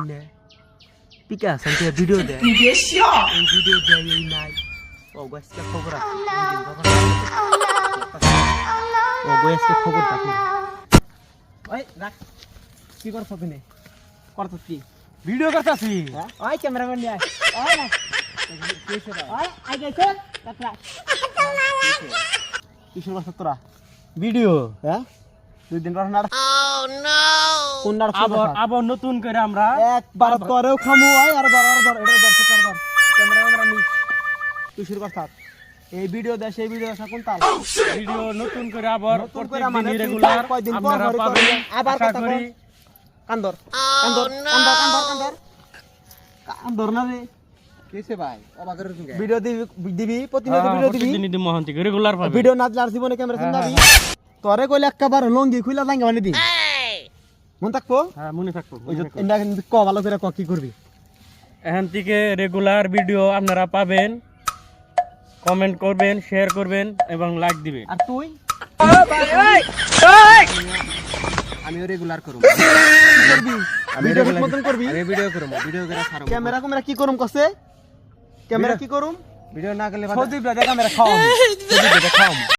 নে Pika সন্তে video দে এই video দে এই নাই ও গাছকে খবর আছে ও গাছকে খবর দেখো ওই রাখ কি করছ তুমি করছস কি ভিডিও করতেছি ওই ক্যামেরাম্যান নিয়ে ওই না কেসে দাও ওই আগে চল কাটরা কিসের বসত তোরা ভিডিও হ্যাঁ দুই দিন পর না কোন নার আবার নতুন করে আমরা একবার করেও খামু আই আর বার এটা দর্শক করবার ক্যামেরা নি কিসের কথা এই ভিডিও দে সেই ভিডিও আছে কোন তাল ভিডিও নতুন করে আবার প্রত্যেকদিন মানে রেগুলার কয়দিন পর আপনারা পাবেন আবার আশা কথা করি কান্দর না রে কেসে ভাই অবাক করে তুমি ভিডিও দিবি প্রতিনিয়ত ভিডিও দিবি প্রতিদিন মহান্তি রেগুলার পাবেন ভিডিও না দিলে আর জীবনে ক্যামেরা চালাবি তোরে কইলে একবার লঙ্গি খুইলা লাঙ্গা মানে দি মন থাকবো হ্যাঁ মনে থাকবো ওই যে ইন্ডা ক ভালো করে ক কি করবি এখান থেকে রেগুলার ভিডিও আপনারা পাবেন কমেন্ট করবেন শেয়ার করবেন এবং লাইক দিবেন আর তুই আমিও রেগুলার করব আমি ভিডিও মতন করবি আমি ভিডিও করব ভিডিও করে ছাড়ব ক্যামেরা কি করুম কসে ক্যামেরা কি করুম ভিডিও না করলে সৌদি ব্রাদা ক্যামেরা খাওয়াম ছবি দেখে খাও